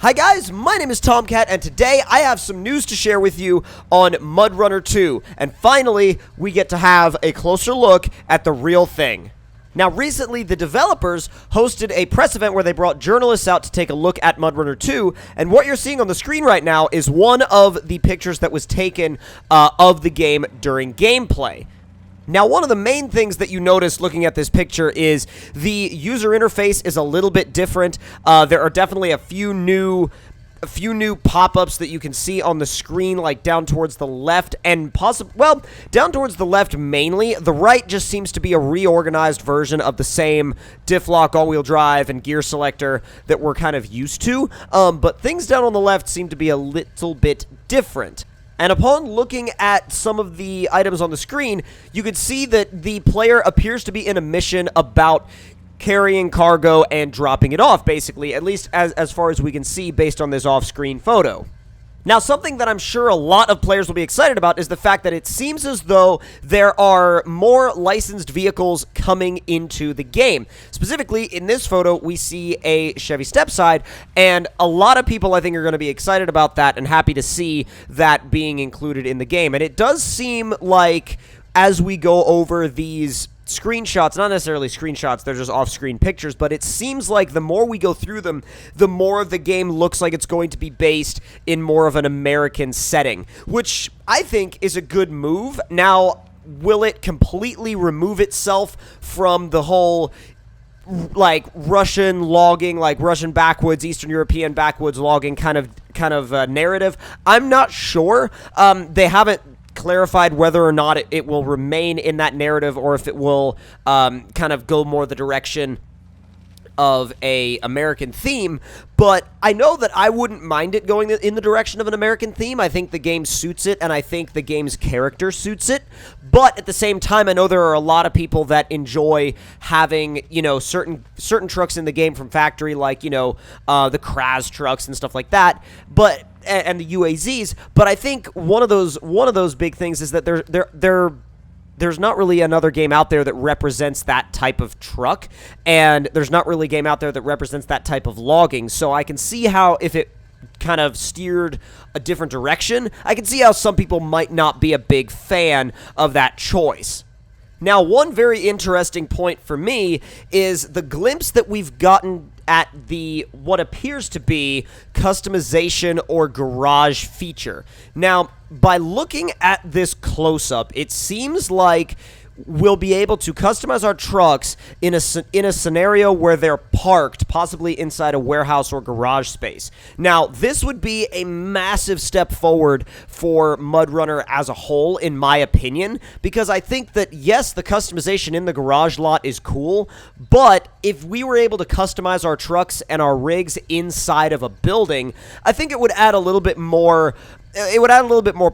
Hi guys, my name is Tomcat, and today I have some news to share with you on MudRunner 2, and finally, we get to have a closer look at the real thing. Now, recently, the developers hosted a press event where they brought journalists out to take a look at MudRunner 2, and what you're seeing on the screen right now is one of the pictures that was taken of the game during gameplay. Now, one of the main things that you notice looking at this picture is the user interface is a little bit different. There are definitely a few new pop-ups that you can see on the screen, like down towards the left and down towards the left mainly. The right just seems to be a reorganized version of the same diff lock, all-wheel drive, and gear selector that we're kind of used to. But things down on the left seem to be a little bit different. And upon looking at some of the items on the screen, you can see that the player appears to be in a mission about carrying cargo and dropping it off, basically, at least as far as we can see based on this off-screen photo. Now, something that I'm sure a lot of players will be excited about is the fact that it seems as though there are more licensed vehicles coming into the game. Specifically, in this photo, we see a Chevy Stepside, and a lot of people, I think, are going to be excited about that and happy to see that being included in the game. And it does seem like, as we go over these screenshots, not necessarily screenshots, they're just off-screen pictures, but it seems like the more we go through them, the more the game looks like it's going to be based in more of an American setting, which I think is a good move. Now, will it completely remove itself from the whole like Russian logging, like Russian backwoods, Eastern European backwoods logging kind of narrative? I'm not sure. They haven't clarified whether or not it will remain in that narrative or if it will kind of go more the direction of a American theme, but I know that I wouldn't mind it going in the direction of an American theme. I think the game suits it, and I think the game's character suits it, but at the same time, I know there are a lot of people that enjoy having, you know, certain trucks in the game from factory, like, you know, the Kraz trucks and stuff like that, but and the UAZs, but I think one of those big things is that there's not really another game out there that represents that type of truck, and there's not really a game out there that represents that type of logging, so I can see how if it kind of steered a different direction, I can see how some people might not be a big fan of that choice. Now, one very interesting point for me is the glimpse that we've gotten at the what appears to be customization or garage feature. Now, by looking at this close-up, it seems like we'll be able to customize our trucks in a scenario where they're parked, possibly inside a warehouse or garage space. Now, this would be a massive step forward for MudRunner as a whole, in my opinion, because I think that, yes, the customization in the garage lot is cool, but if we were able to customize our trucks and our rigs inside of a building, I think it would add a little bit more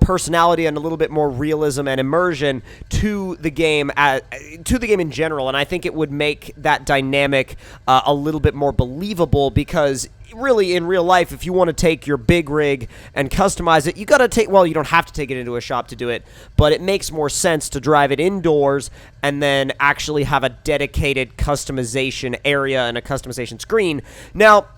personality and a little bit more realism and immersion to the game in general, and I think it would make that dynamic a little bit more believable, because really in real life, if you want to take your big rig and customize it, you don't have to take it into a shop to do it, but it makes more sense to drive it indoors and then actually have a dedicated customization area and a customization screen. Now,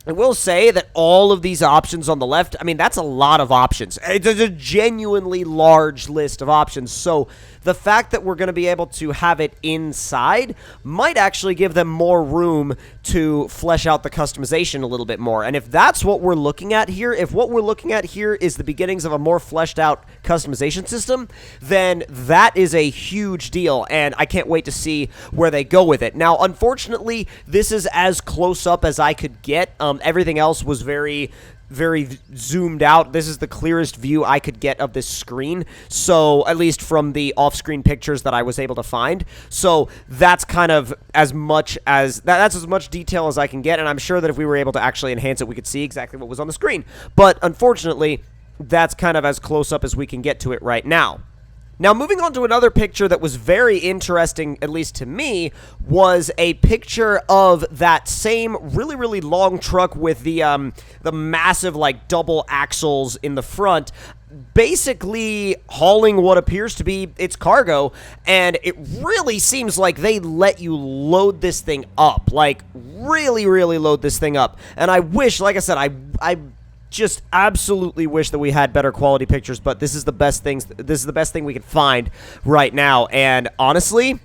I will say that all of these options on the left, I mean, that's a lot of options. It's a genuinely large list of options, so the fact that we're going to be able to have it inside might actually give them more room to flesh out the customization a little bit more. And if that's what we're looking at here, if what we're looking at here is the beginnings of a more fleshed out customization system, then that is a huge deal, and I can't wait to see where they go with it. Now, unfortunately, this is as close up as I could get. Everything else was very zoomed out. This is the clearest view I could get of this screen, so at least from the off-screen pictures that I was able to find. So that's kind of as much detail as I can get, and I'm sure that if we were able to actually enhance it, we could see exactly what was on the screen. But unfortunately, that's kind of as close up as we can get to it right now. Now, moving on to another picture that was very interesting, at least to me, was a picture of that same really, really long truck with the massive, like, double axles in the front. basically hauling what appears to be its cargo, and it really seems like they let you load this thing up, like really load this thing up. And I wish, like I said, I just absolutely wish that we had better quality pictures, but this is the best thing we can find right now. And honestly,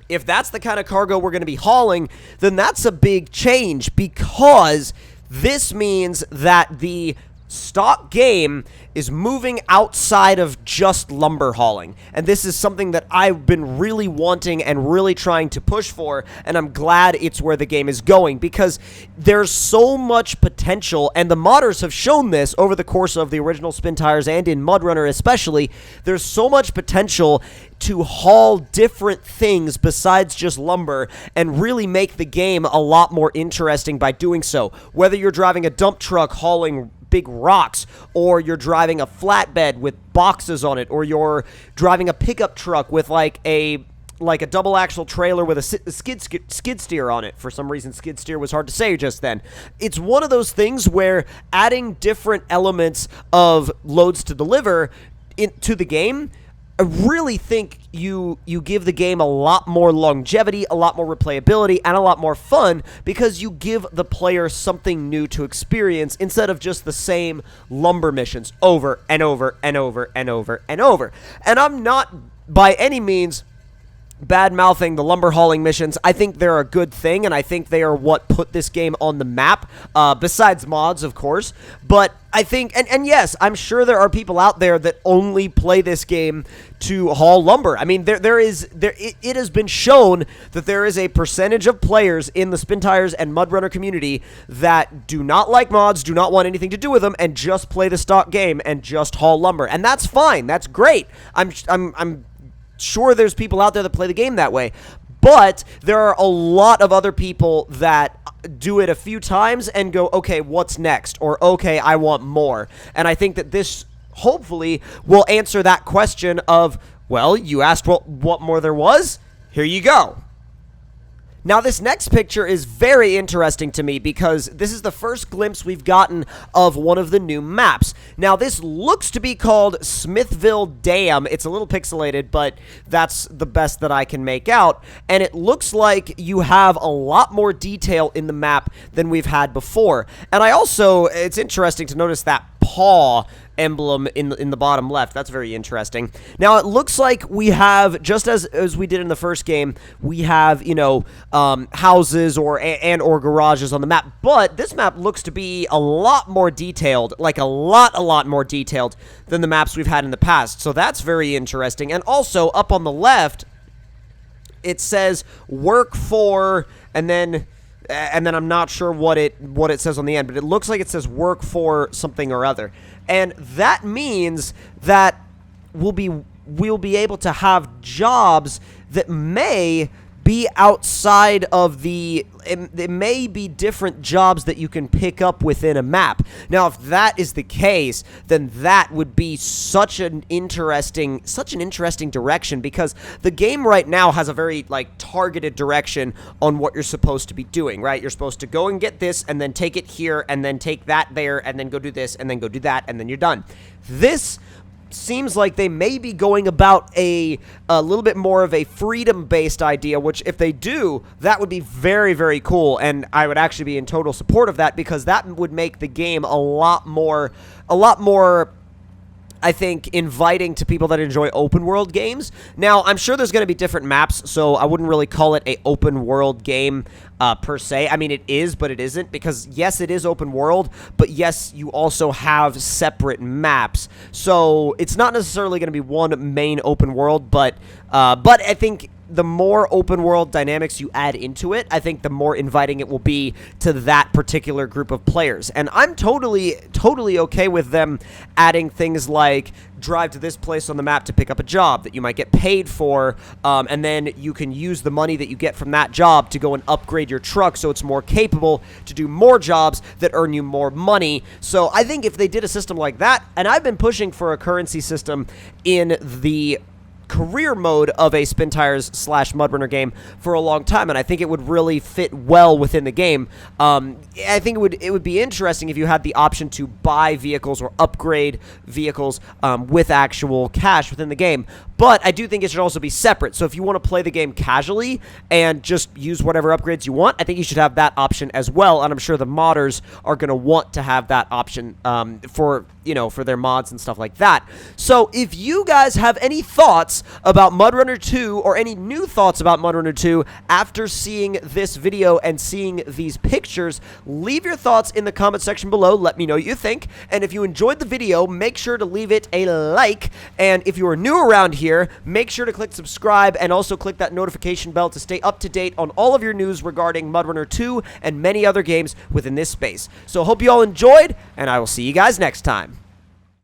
if that's the kind of cargo we're going to be hauling, then that's a big change, because this means that the stock game is moving outside of just lumber hauling. And this is something that I've been really wanting and really trying to push for, and I'm glad it's where the game is going, because there's so much potential, and the modders have shown this over the course of the original Spin Tires and in MudRunner especially. There's so much potential to haul different things besides just lumber and really make the game a lot more interesting by doing so. Whether you're driving a dump truck hauling big rocks, or you're driving a flatbed with boxes on it, or you're driving a pickup truck with like a double axle trailer with a skid steer on it. For some reason, skid steer was hard to say just then. It's one of those things where adding different elements of loads to deliver into the game, I really think you give the game a lot more longevity, a lot more replayability, and a lot more fun, because you give the player something new to experience instead of just the same lumber missions over and over and over and over and over. And I'm not by any means bad-mouthing the lumber hauling missions. I think they're a good thing, and I think they are what put this game on the map, besides mods, of course. But I think, and yes, I'm sure there are people out there that only play this game to haul lumber. I mean, it has been shown that there is a percentage of players in the Spin Tires and MudRunner community that do not like mods, do not want anything to do with them, and just play the stock game and just haul lumber. And that's fine. That's great. I'm sure there's people out there that play the game that way, but there are a lot of other people that do it a few times and go, okay, what's next? Or, okay, I want more. And I think that this hopefully will answer that question of, well, you asked what more there was? Here you go. Now, this next picture is very interesting to me, because this is the first glimpse we've gotten of one of the new maps. Now, this looks to be called Smithville Dam. It's a little pixelated, but that's the best that I can make out. And it looks like you have a lot more detail in the map than we've had before. And it's interesting to notice that paw emblem in the bottom left. That's very interesting. Now, it looks like we have, just as we did in the first game, we have, houses or garages on the map, but this map looks to be a lot more detailed, like a lot more detailed than the maps we've had in the past. So that's very interesting. And also, up on the left, it says work for, and then I'm not sure what it says on the end, but it looks like it says work for something or other. And that means that we'll be able to have jobs that may be outside of it may be different jobs that you can pick up within a map. Now, if that is the case, then that would be such an interesting direction, because the game right now has a very, targeted direction on what you're supposed to be doing, right? You're supposed to go and get this, and then take it here, and then take that there, and then go do this, and then go do that, and then you're done. This seems like they may be going about a little bit more of a freedom-based idea, which if they do, that would be very, very cool, and I would actually be in total support of that, because that would make the game a lot more, I think, inviting to people that enjoy open world games. Now, I'm sure there's going to be different maps, so I wouldn't really call it a open world game per se. I mean, it is, but it isn't, because yes, it is open world, but yes, you also have separate maps. So it's not necessarily going to be one main open world, but I think the more open world dynamics you add into it, I think the more inviting it will be to that particular group of players. And I'm totally okay with them adding things like drive to this place on the map to pick up a job that you might get paid for, and then you can use the money that you get from that job to go and upgrade your truck so it's more capable to do more jobs that earn you more money. So I think if they did a system like that, and I've been pushing for a currency system in the career mode of a Spin Tires / MudRunner game for a long time, and I think it would really fit well within the game. I think it would be interesting if you had the option to buy vehicles or upgrade vehicles with actual cash within the game. But I do think it should also be separate. So if you want to play the game casually and just use whatever upgrades you want, I think you should have that option as well. And I'm sure the modders are going to want to have that option for their mods and stuff like that. So if you guys have any thoughts about MudRunner 2 or any new thoughts about MudRunner 2 after seeing this video and seeing these pictures, leave your thoughts in the comment section below. Let me know what you think. And if you enjoyed the video, make sure to leave it a like. And if you are new around here, make sure to click subscribe and also click that notification bell to stay up to date on all of your news regarding MudRunner 2 and many other games within this space. So hope you all enjoyed, and I will see you guys next time.